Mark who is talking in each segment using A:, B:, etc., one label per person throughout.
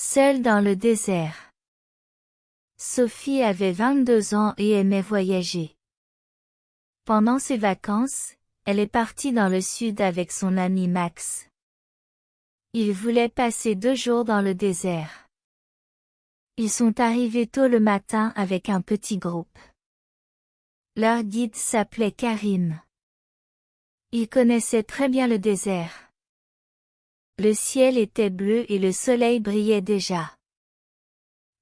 A: Seule dans le désert. Sophie avait 22 ans et aimait voyager. Pendant ses vacances, elle est partie dans le sud avec son ami Max. Ils voulaient passer 2 jours dans le désert. Ils sont arrivés tôt le matin avec un petit groupe. Leur guide s'appelait Karim. Il connaissait très bien le désert. Le ciel était bleu et le soleil brillait déjà.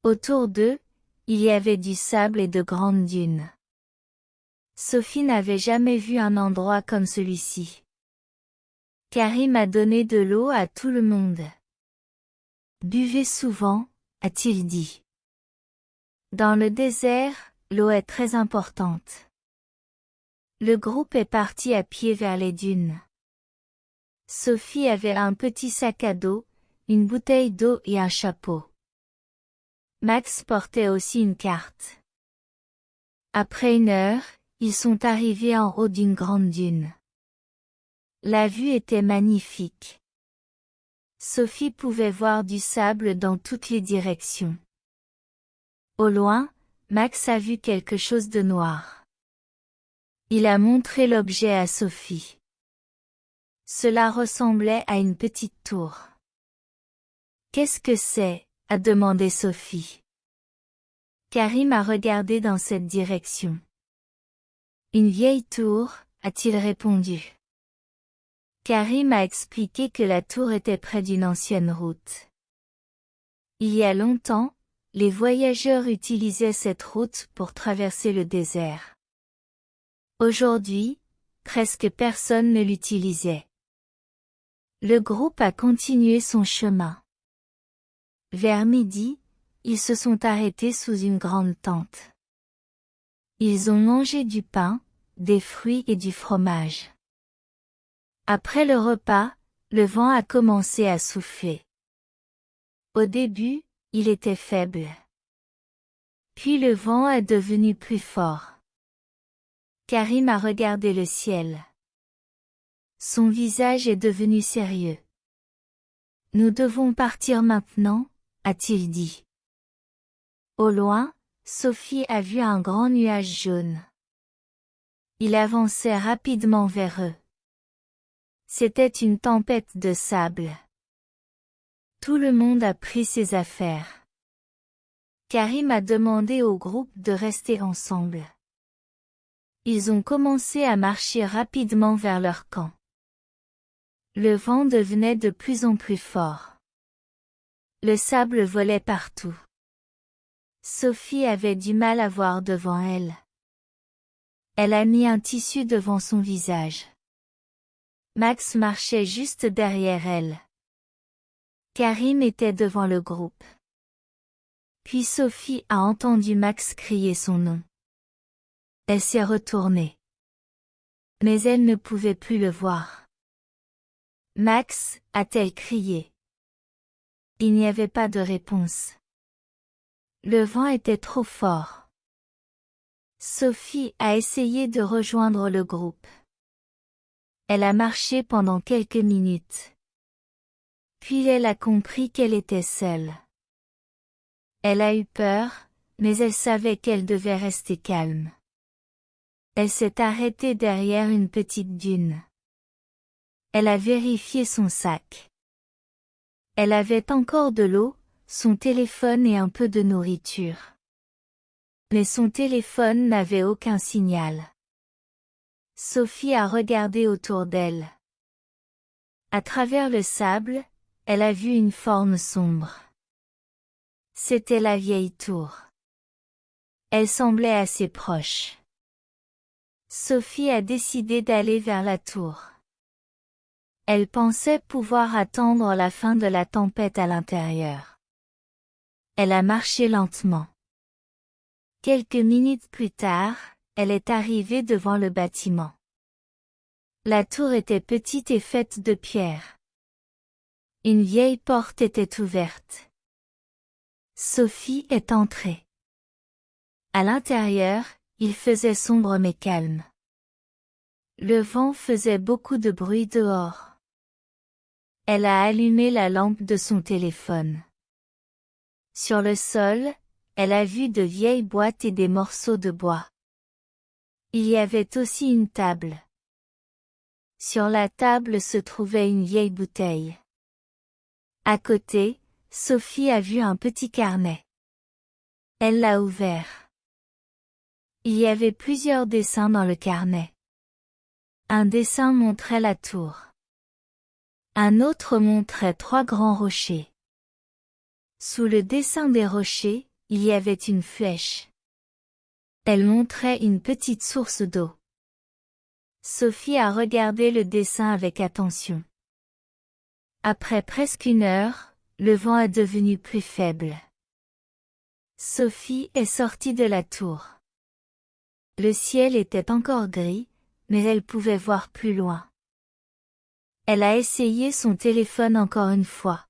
A: Autour d'eux, il y avait du sable et de grandes dunes. Sophie n'avait jamais vu un endroit comme celui-ci. Karim a donné de l'eau à tout le monde. Buvez souvent, a-t-il dit. Dans le désert, l'eau est très importante. Le groupe est parti à pied vers les dunes. Sophie avait un petit sac à dos, une bouteille d'eau et un chapeau. Max portait aussi une carte. Après 1 heure, ils sont arrivés en haut d'une grande dune. La vue était magnifique. Sophie pouvait voir du sable dans toutes les directions. Au loin, Max a vu quelque chose de noir. Il a montré l'objet à Sophie. Cela ressemblait à une petite tour. Qu'est-ce que c'est? A demandé Sophie. Karim a regardé dans cette direction. Une vieille tour, a-t-il répondu. Karim a expliqué que la tour était près d'une ancienne route. Il y a longtemps, les voyageurs utilisaient cette route pour traverser le désert. Aujourd'hui, presque personne ne l'utilisait. Le groupe a continué son chemin. Vers midi, ils se sont arrêtés sous une grande tente. Ils ont mangé du pain, des fruits et du fromage. Après le repas, le vent a commencé à souffler. Au début, il était faible. Puis le vent est devenu plus fort. Karim a regardé le ciel. Son visage est devenu sérieux. Nous devons partir maintenant, a-t-il dit. Au loin, Sophie a vu un grand nuage jaune. Il avançait rapidement vers eux. C'était une tempête de sable. Tout le monde a pris ses affaires. Karim a demandé au groupe de rester ensemble. Ils ont commencé à marcher rapidement vers leur camp. Le vent devenait de plus en plus fort. Le sable volait partout. Sophie avait du mal à voir devant elle. Elle a mis un tissu devant son visage. Max marchait juste derrière elle. Karim était devant le groupe. Puis Sophie a entendu Max crier son nom. Elle s'est retournée. Mais elle ne pouvait plus le voir. Max, a-t-elle crié. Il n'y avait pas de réponse. Le vent était trop fort. Sophie a essayé de rejoindre le groupe. Elle a marché pendant quelques minutes. Puis elle a compris qu'elle était seule. Elle a eu peur, mais elle savait qu'elle devait rester calme. Elle s'est arrêtée derrière une petite dune. Elle a vérifié son sac. Elle avait encore de l'eau, son téléphone et un peu de nourriture. Mais son téléphone n'avait aucun signal. Sophie a regardé autour d'elle. À travers le sable, elle a vu une forme sombre. C'était la vieille tour. Elle semblait assez proche. Sophie a décidé d'aller vers la tour. Elle pensait pouvoir attendre la fin de la tempête à l'intérieur. Elle a marché lentement. Quelques minutes plus tard, elle est arrivée devant le bâtiment. La tour était petite et faite de pierre. Une vieille porte était ouverte. Sophie est entrée. À l'intérieur, il faisait sombre mais calme. Le vent faisait beaucoup de bruit dehors. Elle a allumé la lampe de son téléphone. Sur le sol, elle a vu de vieilles boîtes et des morceaux de bois. Il y avait aussi une table. Sur la table se trouvait une vieille bouteille. À côté, Sophie a vu un petit carnet. Elle l'a ouvert. Il y avait plusieurs dessins dans le carnet. Un dessin montrait la tour. Un autre montrait 3 grands rochers. Sous le dessin des rochers, il y avait une flèche. Elle montrait une petite source d'eau. Sophie a regardé le dessin avec attention. Après presque 1 heure, le vent est devenu plus faible. Sophie est sortie de la tour. Le ciel était encore gris, mais elle pouvait voir plus loin. Elle a essayé son téléphone encore une fois.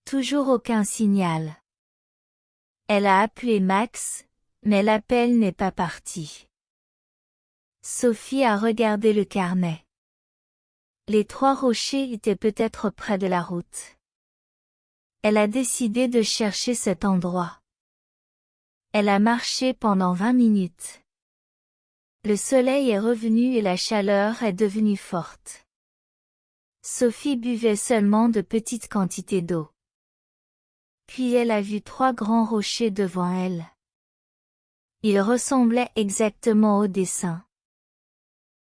A: Toujours aucun signal. Elle a appelé Max, mais l'appel n'est pas parti. Sophie a regardé le carnet. Les 3 rochers étaient peut-être près de la route. Elle a décidé de chercher cet endroit. Elle a marché pendant 20 minutes. Le soleil est revenu et la chaleur est devenue forte. Sophie buvait seulement de petites quantités d'eau. Puis elle a vu 3 grands rochers devant elle. Ils ressemblaient exactement au dessin.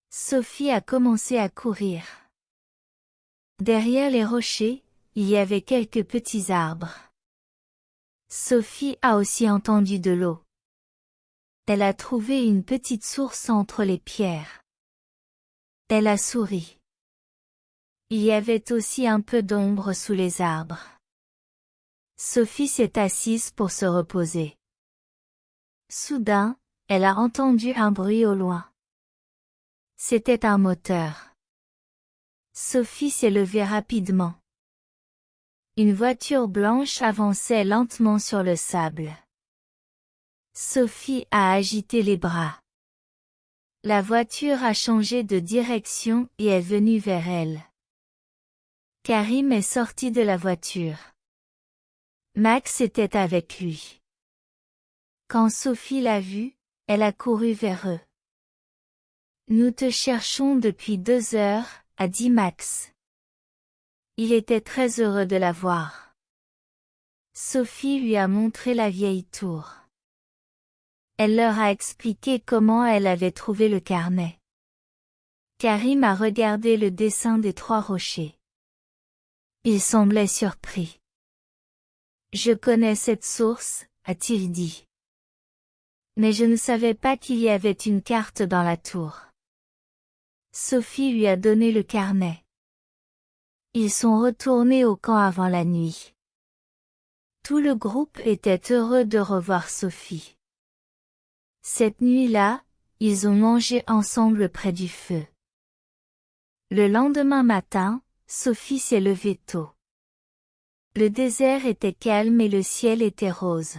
A: Sophie a commencé à courir. Derrière les rochers, il y avait quelques petits arbres. Sophie a aussi entendu de l'eau. Elle a trouvé une petite source entre les pierres. Elle a souri. Il y avait aussi un peu d'ombre sous les arbres. Sophie s'est assise pour se reposer. Soudain, elle a entendu un bruit au loin. C'était un moteur. Sophie s'est levée rapidement. Une voiture blanche avançait lentement sur le sable. Sophie a agité les bras. La voiture a changé de direction et est venue vers elle. Karim est sorti de la voiture. Max était avec lui. Quand Sophie l'a vu, elle a couru vers eux. Nous te cherchons depuis 2 heures, a dit Max. Il était très heureux de la voir. Sophie lui a montré la vieille tour. Elle leur a expliqué comment elle avait trouvé le carnet. Karim a regardé le dessin des 3 rochers. Il semblait surpris. Je connais cette source, a-t-il dit. Mais je ne savais pas qu'il y avait une carte dans la tour. Sophie lui a donné le carnet. Ils sont retournés au camp avant la nuit. Tout le groupe était heureux de revoir Sophie. Cette nuit-là, ils ont mangé ensemble près du feu. Le lendemain matin, Sophie s'est levée tôt. Le désert était calme et le ciel était rose.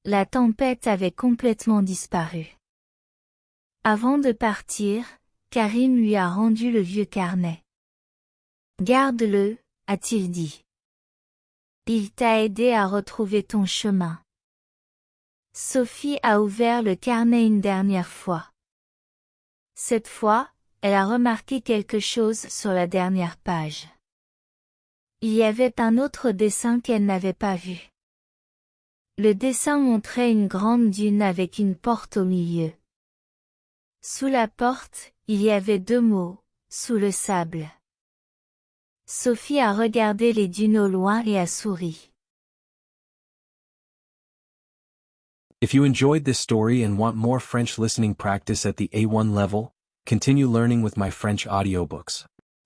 A: La tempête avait complètement disparu. Avant de partir, Karim lui a rendu le vieux carnet. Garde-le, a-t-il dit. Il t'a aidé à retrouver ton chemin. Sophie a ouvert le carnet une dernière fois. Cette fois, elle a remarqué quelque chose sur la dernière page. Il y avait un autre dessin qu'elle n'avait pas vu. Le dessin montrait une grande dune avec une porte au milieu. Sous la porte, il y avait 2 mots, sous le sable. Sophie a regardé les dunes au loin et a souri.
B: If you enjoyed this story and want more French listening practice at the A1 level, continue learning with my French audiobooks.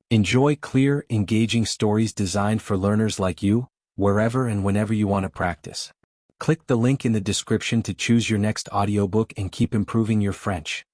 B: Enjoy clear, engaging stories designed for learners like you, wherever and whenever you want to practice. Click the link in the description to choose your next audiobook and keep improving your French.